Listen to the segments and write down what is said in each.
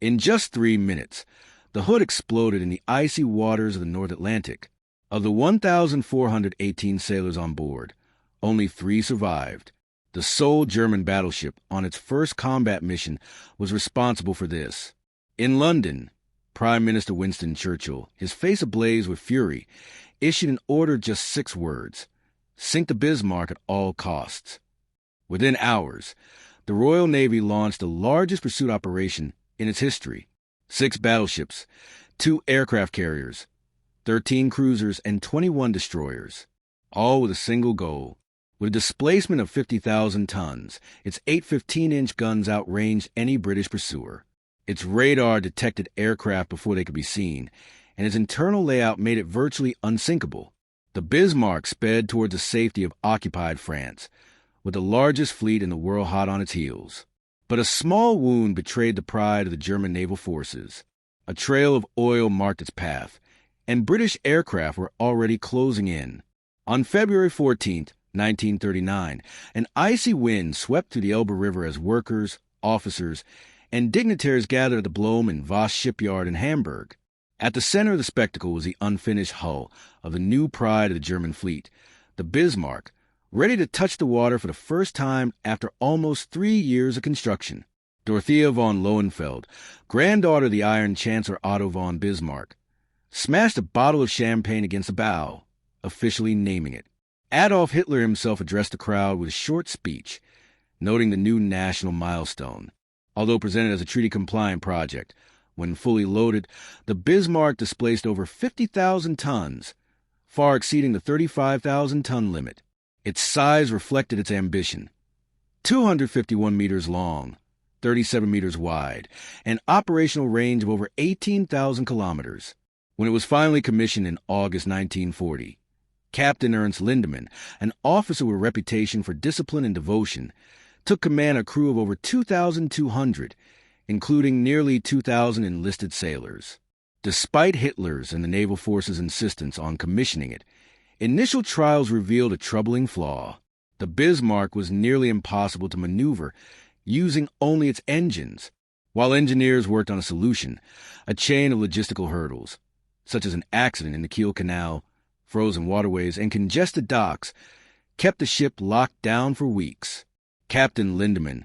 In just 3 minutes, the hood exploded in the icy waters of the North Atlantic. Of the 1,418 sailors on board, only 3 survived. The sole German battleship on its first combat mission was responsible for this. In London, Prime Minister Winston Churchill, his face ablaze with fury, issued an order just 6 words: sink the Bismarck at all costs. Within hours, the Royal Navy launched the largest pursuit operation in its history. 6 battleships, 2 aircraft carriers, 13 cruisers, and 21 destroyers, all with a single goal. With a displacement of 50,000 tons, its 8 15-inch guns outranged any British pursuer. Its radar detected aircraft before they could be seen, and its internal layout made it virtually unsinkable. The Bismarck sped towards the safety of occupied France, with the largest fleet in the world hot on its heels. But a small wound betrayed the pride of the German naval forces. A trail of oil marked its path, and British aircraft were already closing in. On February 14th, 1939, an icy wind swept through the Elbe River as workers, officers, and dignitaries gathered at the Blohm and Voss shipyard in Hamburg. At the center of the spectacle was the unfinished hull of the new pride of the German fleet, the Bismarck, ready to touch the water for the first time after almost 3 years of construction. Dorothea von Lohenfeld, granddaughter of the Iron Chancellor Otto von Bismarck, smashed a bottle of champagne against the bow, officially naming it. Adolf Hitler himself addressed the crowd with a short speech, noting the new national milestone. Although presented as a treaty-compliant project, when fully loaded, the Bismarck displaced over 50,000 tons, far exceeding the 35,000-ton limit. Its size reflected its ambition. 251 meters long, 37 meters wide, and operational range of over 18,000 kilometers. When it was finally commissioned in August 1940, Captain Ernst Lindemann, an officer with a reputation for discipline and devotion, took command of a crew of over 2,200, including nearly 2,000 enlisted sailors. Despite Hitler's and the naval forces' insistence on commissioning it, initial trials revealed a troubling flaw. The Bismarck was nearly impossible to maneuver using only its engines. While engineers worked on a solution, a chain of logistical hurdles, such as an accident in the Kiel Canal, frozen waterways, and congested docks, kept the ship locked down for weeks. Captain Lindemann,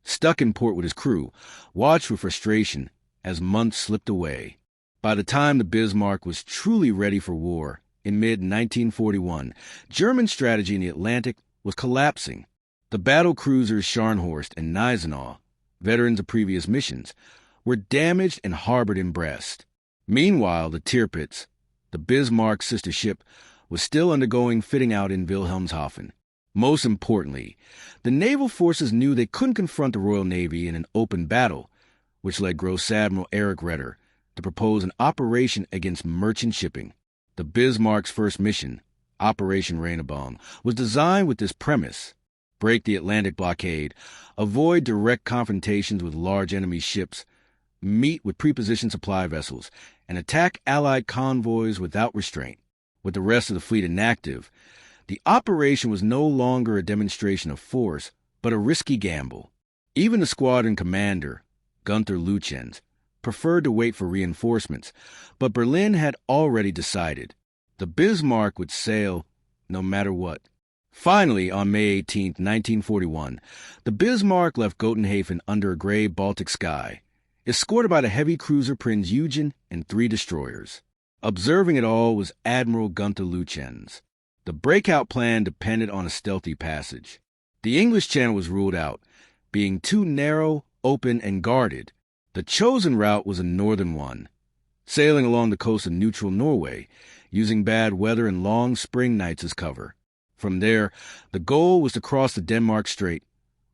stuck in port with his crew, watched with frustration as months slipped away. By the time the Bismarck was truly ready for war, in mid-1941, German strategy in the Atlantic was collapsing. The battle cruisers Scharnhorst and Gneisenau, veterans of previous missions, were damaged and harbored in Brest. Meanwhile, the Tirpitz, the Bismarck's sister ship, was still undergoing fitting out in Wilhelmshaven. Most importantly, the naval forces knew they couldn't confront the Royal Navy in an open battle, which led Gross Admiral Erich Raeder to propose an operation against merchant shipping. The Bismarck's first mission, Operation Rheinübung, was designed with this premise: break the Atlantic blockade, avoid direct confrontations with large enemy ships, meet with prepositioned supply vessels, and attack Allied convoys without restraint. With the rest of the fleet inactive, the operation was no longer a demonstration of force, but a risky gamble. Even the squadron commander, Gunther Lütjens, preferred to wait for reinforcements, but Berlin had already decided. The Bismarck would sail no matter what. Finally, on May 18, 1941, the Bismarck left Gotenhafen under a gray Baltic sky, escorted by the heavy cruiser Prinz Eugen and 3 destroyers. Observing it all was Admiral Gunther Lütjens. The breakout plan depended on a stealthy passage. The English Channel was ruled out, being too narrow, open, and guarded. The chosen route was a northern one, sailing along the coast of neutral Norway, using bad weather and long spring nights as cover. From there, the goal was to cross the Denmark Strait,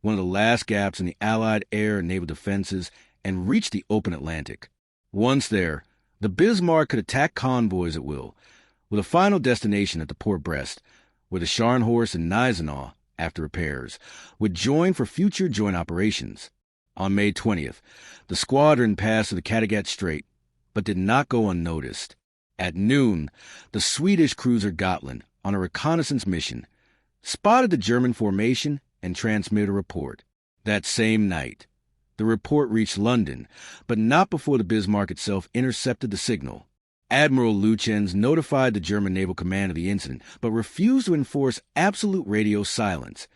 one of the last gaps in the Allied air and naval defenses, and reach the open Atlantic. Once there, the Bismarck could attack convoys at will, with a final destination at the Port Brest, where the Scharnhorst and Gneisenau, after repairs, would join for future joint operations. On May 20th, the squadron passed through the Kattegat Strait, but did not go unnoticed. At noon, the Swedish cruiser Gotland, on a reconnaissance mission, spotted the German formation and transmitted a report. That same night, The report reached London, but not before the Bismarck itself intercepted the signal. Admiral Lütjens notified the German naval command of the incident, but refused to enforce absolute radio silence,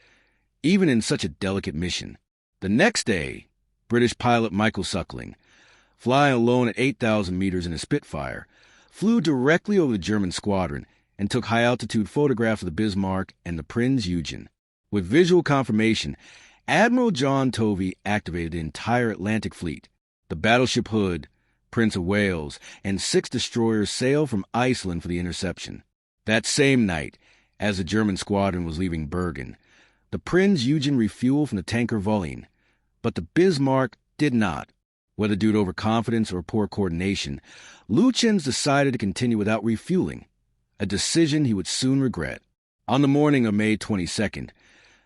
even in such a delicate mission. The next day, British pilot Michael Suckling, flying alone at 8,000 meters in a Spitfire, flew directly over the German squadron and took high-altitude photographs of the Bismarck and the Prinz Eugen. With visual confirmation, Admiral John Tovey activated the entire Atlantic Fleet. The battleship Hood, Prince of Wales, and 6 destroyers sailed from Iceland for the interception. That same night, as the German squadron was leaving Bergen, the Prinz Eugen refueled from the tanker Volyn, but the Bismarck did not. Whether due to overconfidence or poor coordination, Lütjens decided to continue without refueling, a decision he would soon regret. On the morning of May 22nd,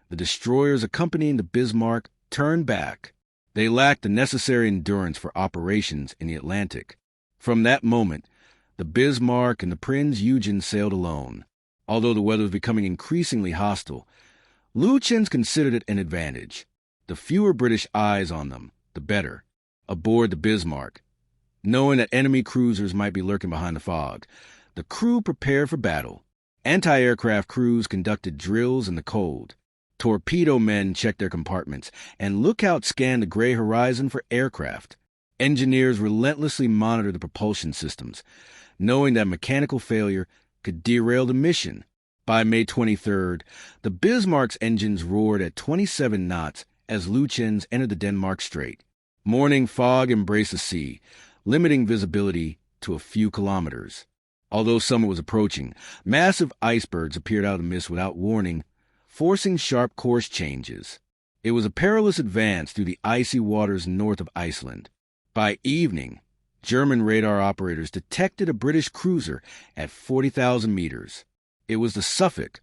the destroyers accompanying the Bismarck turned back. They lacked the necessary endurance for operations in the Atlantic. From that moment, the Bismarck and the Prinz Eugen sailed alone. Although the weather was becoming increasingly hostile, Lütjens considered it an advantage. The fewer British eyes on them, the better. Aboard the Bismarck, knowing that enemy cruisers might be lurking behind the fog, the crew prepared for battle. Anti-aircraft crews conducted drills in the cold. Torpedo men checked their compartments, and lookouts scanned the gray horizon for aircraft. Engineers relentlessly monitored the propulsion systems, knowing that mechanical failure could derail the mission. By May 23rd, the Bismarck's engines roared at 27 knots as Lütjens entered the Denmark Strait. Morning fog embraced the sea, limiting visibility to a few kilometers. Although summer was approaching, massive icebergs appeared out of the mist without warning, forcing sharp course changes. It was a perilous advance through the icy waters north of Iceland. By evening, German radar operators detected a British cruiser at 40,000 meters. It was the Suffolk,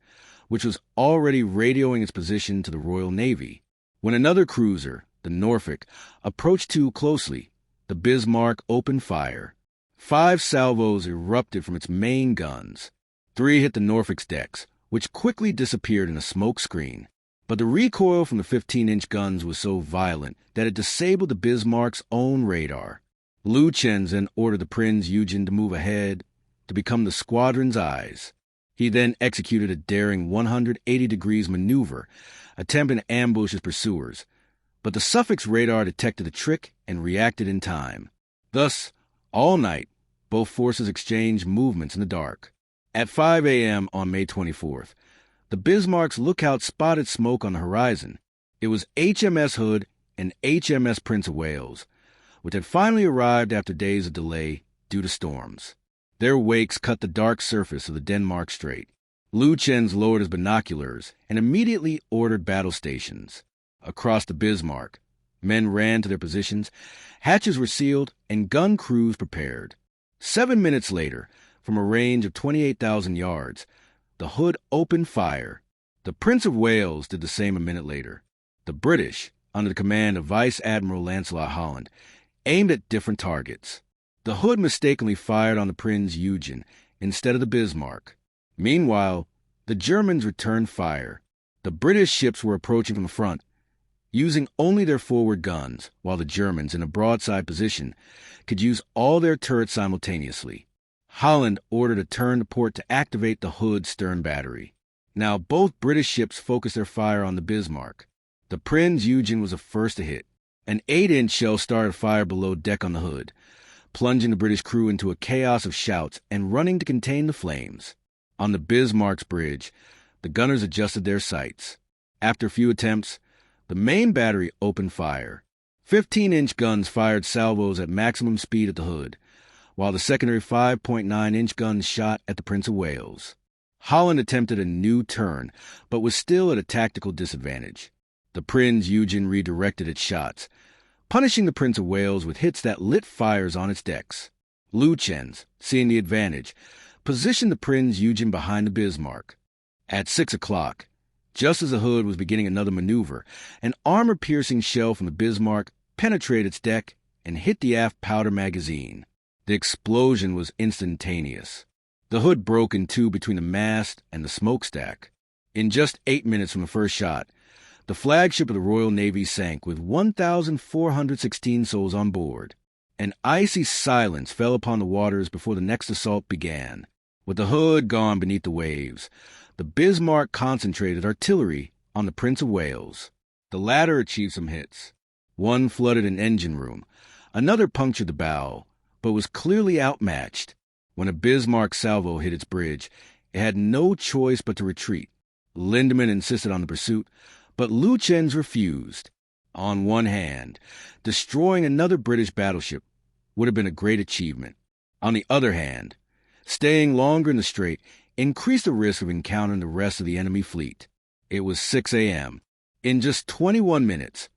which was already radioing its position to the Royal Navy. When another cruiser, the Norfolk, approached too closely, the Bismarck opened fire. 5 salvos erupted from its main guns. 3 hit the Norfolk's decks, which quickly disappeared in a smoke screen. But the recoil from the 15-inch guns was so violent that it disabled the Bismarck's own radar. Lütjens then ordered the Prinz Eugen to move ahead, to become the squadron's eyes. He then executed a daring 180 degrees maneuver, attempting to ambush his pursuers. But the Suffolk's radar detected the trick and reacted in time. Thus, all night, both forces exchanged movements in the dark. At 5 a.m. on May 24th, the Bismarck's lookout spotted smoke on the horizon. It was HMS Hood and HMS Prince of Wales, which had finally arrived after days of delay due to storms. Their wakes cut the dark surface of the Denmark Strait. Lütjens lowered his binoculars and immediately ordered battle stations. Across the Bismarck, men ran to their positions, hatches were sealed, and gun crews prepared. 7 minutes later, from a range of 28,000 yards, the Hood opened fire. The Prince of Wales did the same a minute later. The British, under the command of Vice Admiral Lancelot Holland, aimed at different targets. The Hood mistakenly fired on the Prinz Eugen instead of the Bismarck. Meanwhile, the Germans returned fire. The British ships were approaching from the front, using only their forward guns, while the Germans, in a broadside position, could use all their turrets simultaneously. Holland ordered a turn to port to activate the Hood stern battery. Now both British ships focused their fire on the Bismarck. The Prinz Eugen was the first to hit. An 8-inch shell started fire below deck on the Hood, plunging the British crew into a chaos of shouts and running to contain the flames. On the Bismarck's bridge, the gunners adjusted their sights. After a few attempts, the main battery opened fire. 15-inch guns fired salvos at maximum speed at the Hood, while the secondary 5.9-inch guns shot at the Prince of Wales. Holland attempted a new turn, but was still at a tactical disadvantage. The Prinz Eugen redirected its shots, punishing the Prince of Wales with hits that lit fires on its decks. Lütjens, seeing the advantage, positioned the Prinz Eugen behind the Bismarck. At 6 o'clock, just as the Hood was beginning another maneuver, an armor-piercing shell from the Bismarck penetrated its deck and hit the aft powder magazine. The explosion was instantaneous. The Hood broke in two between the mast and the smokestack. In just 8 minutes from the first shot, The flagship of the Royal Navy sank with 1,416 souls on board. An icy silence fell upon the waters before the next assault began. With the hood gone beneath the waves, the Bismarck concentrated artillery on the Prince of Wales. The latter achieved some hits. One flooded an engine room, another punctured the bow, but was clearly outmatched. When a Bismarck salvo hit its bridge, it had no choice but to retreat. Lindemann insisted on the pursuit, but Lütjens refused. On one hand, destroying another British battleship would have been a great achievement. On the other hand, staying longer in the strait increased the risk of encountering the rest of the enemy fleet. It was 6 a.m. In just 21 minutes,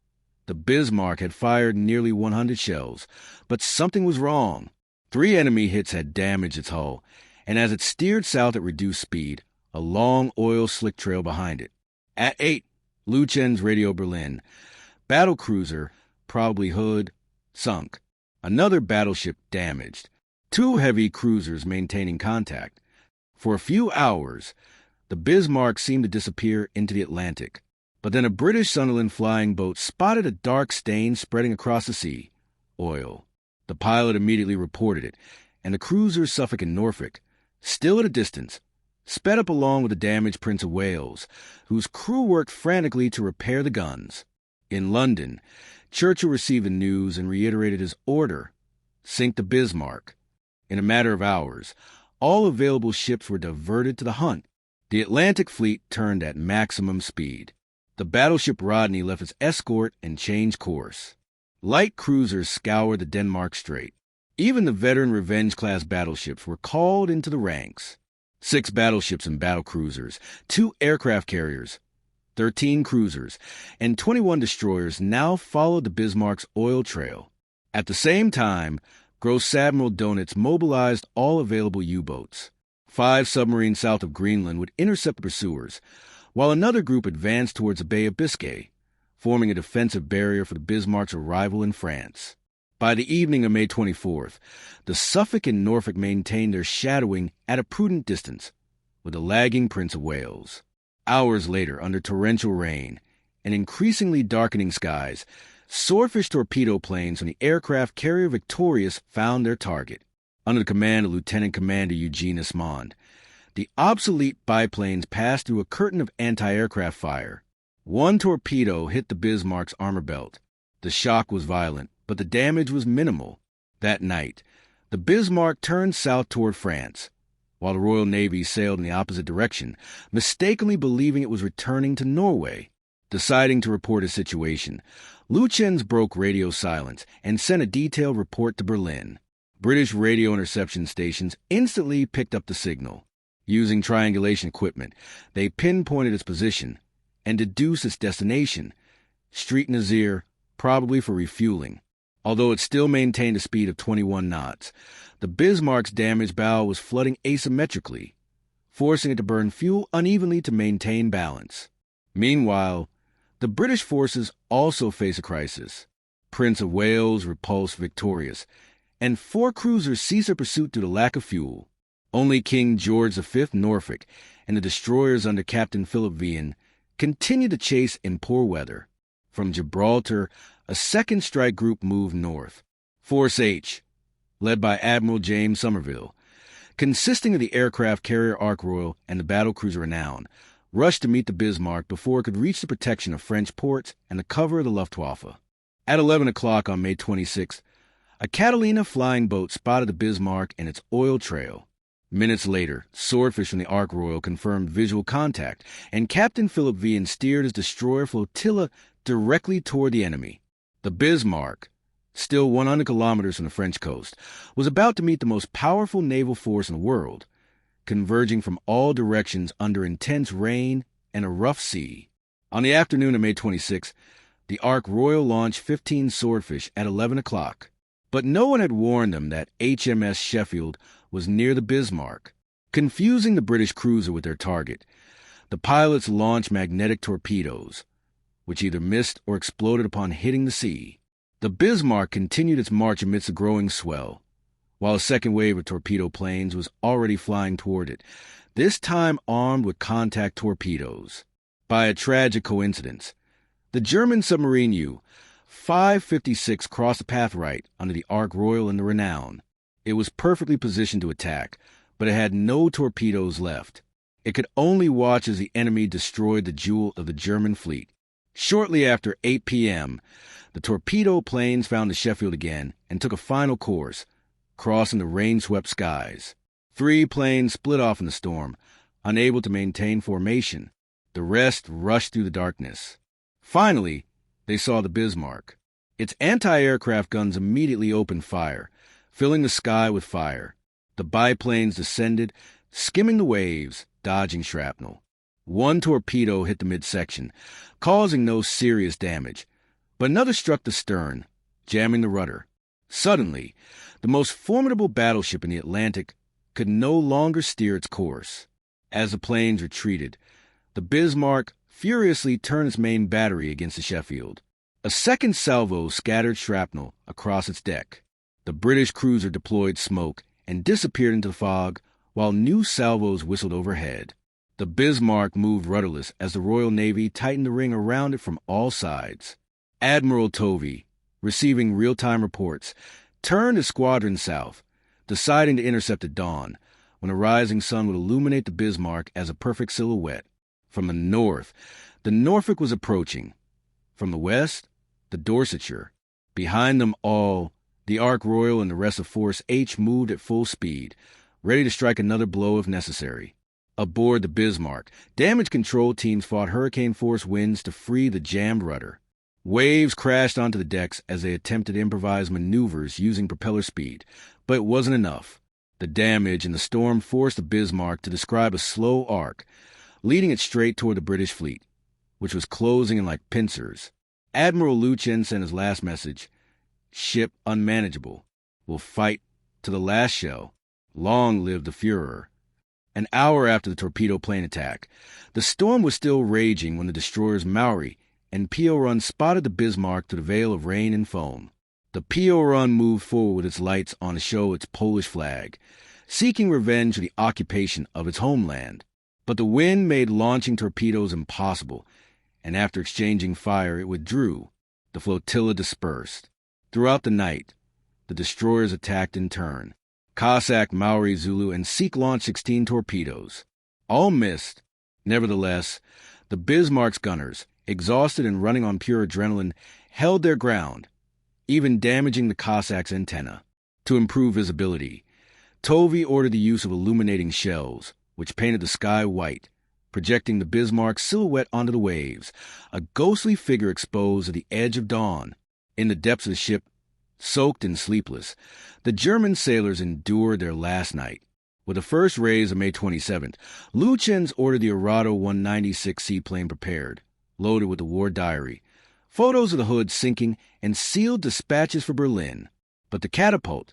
the Bismarck had fired nearly 100 shells, but something was wrong. 3 enemy hits had damaged its hull, and as it steered south at reduced speed, a long oil slick trail behind it. At 8, Lütjens radioed Berlin. Battle cruiser, probably Hood, sunk. Another battleship damaged. 2 heavy cruisers maintaining contact. For a few hours, the Bismarck seemed to disappear into the Atlantic. But then a British Sunderland flying boat spotted a dark stain spreading across the sea. Oil. The pilot immediately reported it, and the cruisers Suffolk and Norfolk, still at a distance, sped up along with the damaged Prince of Wales, whose crew worked frantically to repair the guns. In London, Churchill received the news and reiterated his order: sink the Bismarck. In a matter of hours, all available ships were diverted to the hunt. The Atlantic fleet turned at maximum speed. The battleship Rodney left its escort and changed course. Light cruisers scoured the Denmark Strait. Even the veteran Revenge-class battleships were called into the ranks. 6 battleships and battlecruisers, 2 aircraft carriers, 13 cruisers, and 21 destroyers now followed the Bismarck's oil trail. At the same time, Gross Admiral Dönitz mobilized all available U-boats. 5 submarines south of Greenland would intercept the pursuers, while another group advanced towards the Bay of Biscay, forming a defensive barrier for the Bismarck's arrival in France. By the evening of May 24th, the Suffolk and Norfolk maintained their shadowing at a prudent distance, with the lagging Prince of Wales. Hours later, under torrential rain and increasingly darkening skies, swordfish torpedo planes from the aircraft carrier Victorious found their target. Under the command of Lieutenant Commander Eugene Esmond, the obsolete biplanes passed through a curtain of anti-aircraft fire. 1 torpedo hit the Bismarck's armor belt. The shock was violent, but the damage was minimal. That night, the Bismarck turned south toward France, while the Royal Navy sailed in the opposite direction, mistakenly believing it was returning to Norway. Deciding to report his situation, Lütjens broke radio silence and sent a detailed report to Berlin. British radio interception stations instantly picked up the signal. Using triangulation equipment, they pinpointed its position and deduced its destination, Street Nazir, probably for refueling. Although it still maintained a speed of 21 knots, the Bismarck's damaged bow was flooding asymmetrically, forcing it to burn fuel unevenly to maintain balance. Meanwhile, the British forces also face a crisis. Prince of Wales repulsed Victorious, and 4 cruisers ceased their pursuit due to lack of fuel. Only King George V Norfolk and the destroyers under Captain Philip Vian continued to chase in poor weather. From Gibraltar, a second strike group moved north. Force H, led by Admiral James Somerville, consisting of the aircraft carrier Ark Royal and the battlecruiser Renown, rushed to meet the Bismarck before it could reach the protection of French ports and the cover of the Luftwaffe. At 11 o'clock on May 26th, a Catalina flying boat spotted the Bismarck and its oil trail. Minutes later, swordfish from the Ark Royal confirmed visual contact, and Captain Philip Vian steered his destroyer flotilla directly toward the enemy. The Bismarck, still 100 kilometers from the French coast, was about to meet the most powerful naval force in the world, converging from all directions under intense rain and a rough sea. On the afternoon of May 26, the Ark Royal launched 15 swordfish at 11 o'clock, but no one had warned them that HMS Sheffield was near the Bismarck. Confusing the British cruiser with their target, the pilots launched magnetic torpedoes, which either missed or exploded upon hitting the sea. The Bismarck continued its march amidst the growing swell, while a second wave of torpedo planes was already flying toward it, this time armed with contact torpedoes. By a tragic coincidence, The German submarine U-556 crossed the path right under the Ark Royal and the Renown. It was perfectly positioned to attack, but it had no torpedoes left. It could only watch as the enemy destroyed the jewel of the German fleet. Shortly after 8 p.m., the torpedo planes found the Sheffield again and took a final course, crossing the rain-swept skies. 3 planes split off in the storm, unable to maintain formation. The rest rushed through the darkness. Finally, they saw the Bismarck. Its anti-aircraft guns immediately opened fire, filling the sky with fire. The biplanes descended, skimming the waves, dodging shrapnel. 1 torpedo hit the midsection, causing no serious damage, but another struck the stern, jamming the rudder. Suddenly, the most formidable battleship in the Atlantic could no longer steer its course. As the planes retreated, the Bismarck furiously turned its main battery against the Sheffield. A second salvo scattered shrapnel across its deck. The British cruiser deployed smoke and disappeared into the fog, while new salvos whistled overhead. The Bismarck moved rudderless as the Royal Navy tightened the ring around it from all sides. Admiral Tovey, receiving real-time reports, turned his squadron south, deciding to intercept at dawn, when a rising sun would illuminate the Bismarck as a perfect silhouette. From the north, the Norfolk was approaching. From the west, the Dorsetshire. Behind them all, the Ark Royal and the rest of Force H moved at full speed, ready to strike another blow if necessary. Aboard the Bismarck, damage control teams fought hurricane-force winds to free the jammed rudder. Waves crashed onto the decks as they attempted improvised maneuvers using propeller speed, but it wasn't enough. The damage and the storm forced the Bismarck to describe a slow arc, leading it straight toward the British fleet, which was closing in like pincers. Admiral Luchen sent his last message: "Ship unmanageable. Will fight to the last shell. Long live the Führer." An hour after the torpedo plane attack, the storm was still raging when the destroyers Maori and Pio Run spotted the Bismarck through the veil of rain and foam. The Pio Run moved forward with its lights on to show its Polish flag, seeking revenge for the occupation of its homeland. But the wind made launching torpedoes impossible, and after exchanging fire, it withdrew. The flotilla dispersed. Throughout the night, the destroyers attacked in turn. Cossack, Maori, Zulu, and Sikh launched 16 torpedoes. All missed. Nevertheless, the Bismarck's gunners, exhausted and running on pure adrenaline, held their ground, even damaging the Cossack's antenna. To improve visibility, Tovey ordered the use of illuminating shells, which painted the sky white, projecting the Bismarck's silhouette onto the waves, a ghostly figure exposed at the edge of dawn. In the depths of the ship, soaked and sleepless, the German sailors endured their last night. With the first rays of May 27th, Luchens ordered the Arado 196 seaplane prepared, loaded with the war diary, photos of the hood sinking, and sealed dispatches for Berlin. But the catapult,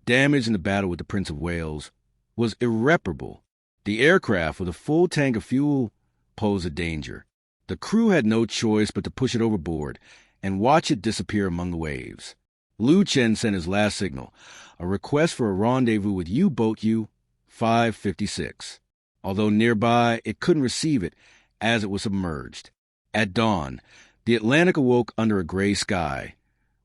damaged in the battle with the Prince of Wales, was irreparable. The aircraft, with a full tank of fuel, posed a danger. The crew had no choice but to push it overboard and watch it disappear among the waves. Luchen sent his last signal, a request for a rendezvous with U-boat U-556. Although nearby, it couldn't receive it as it was submerged. At dawn, the Atlantic awoke under a gray sky,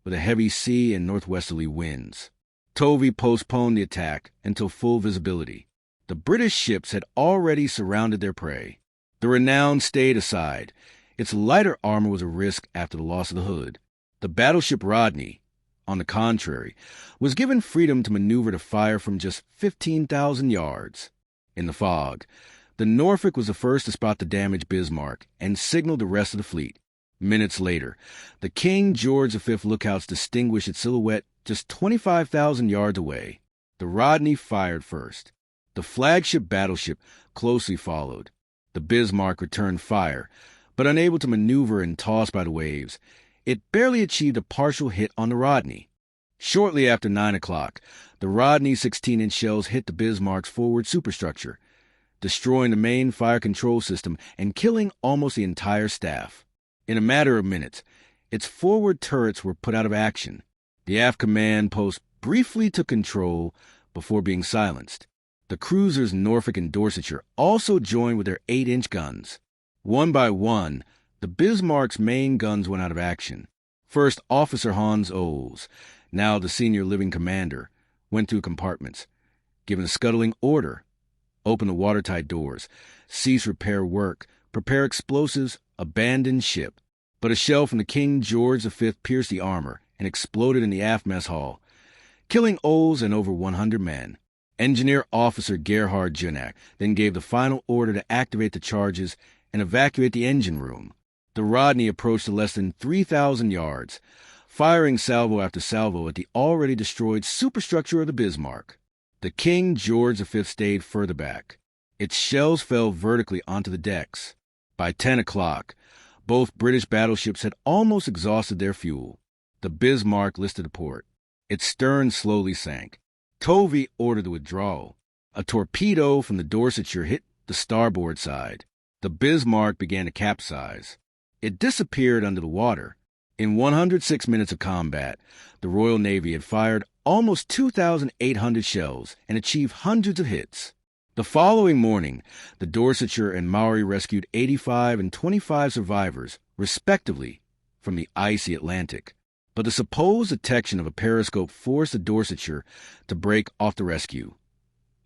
with a heavy sea and northwesterly winds. Tovey postponed the attack until full visibility. The British ships had already surrounded their prey. The Renown stayed aside. Its lighter armor was a risk after the loss of the hood. The battleship Rodney, on the contrary, was given freedom to maneuver to fire from just 15,000 yards. In the fog, the Norfolk was the first to spot the damaged Bismarck and signaled the rest of the fleet. Minutes later, the King George V lookouts distinguished its silhouette just 25,000 yards away. The Rodney fired first. The flagship battleship closely followed. The Bismarck returned fire, but unable to maneuver and tossed by the waves, it barely achieved a partial hit on the Rodney. Shortly after 9 o'clock, the Rodney's 16-inch shells hit the Bismarck's forward superstructure, destroying the main fire control system and killing almost the entire staff. In a matter of minutes, its forward turrets were put out of action. The aft command post briefly took control before being silenced. The cruisers Norfolk and Dorsetshire also joined with their 8-inch guns. One by one, the The Bismarck's main guns went out of action. First, Officer Hans Oels, now the senior living commander, went through compartments, given a scuttling order: open the watertight doors, cease repair work, prepare explosives, abandon ship. But a shell from the King George V pierced the armor and exploded in the aft mess hall, killing Oels and over 100 men. Engineer Officer Gerhard Junak then gave the final order to activate the charges and evacuate the engine room. The Rodney approached to less than 3,000 yards, firing salvo after salvo at the already destroyed superstructure of the Bismarck. The King George V stayed further back. Its shells fell vertically onto the decks. By 10 o'clock, both British battleships had almost exhausted their fuel. The Bismarck listed to port. Its stern slowly sank. Tovey ordered the withdrawal. A torpedo from the Dorsetshire hit the starboard side. The Bismarck began to capsize. It disappeared under the water. In 106 minutes of combat, the Royal Navy had fired almost 2,800 shells and achieved hundreds of hits. The following morning, the Dorsetshire and Maori rescued 85 and 25 survivors, respectively, from the icy Atlantic. But the supposed detection of a periscope forced the Dorsetshire to break off the rescue,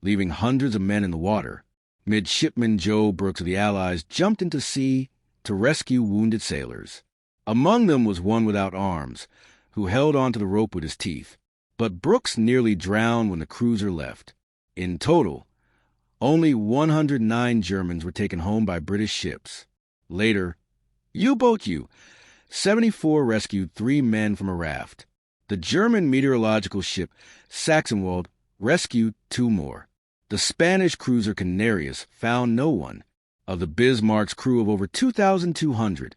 leaving hundreds of men in the water. Midshipman Joe Brooks of the Allies jumped into sea to rescue wounded sailors. Among them was one without arms, who held onto the rope with his teeth. But Brooks nearly drowned when the cruiser left. In total, only 109 Germans were taken home by British ships. Later, U-Boat U, 74 rescued 3 men from a raft. The German meteorological ship Sachsenwald rescued 2 more. The Spanish cruiser Canarias found no one. Of the Bismarck's crew of over 2,200,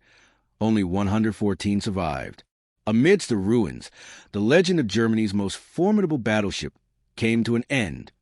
only 114 survived. Amidst the ruins, the legend of Germany's most formidable battleship came to an end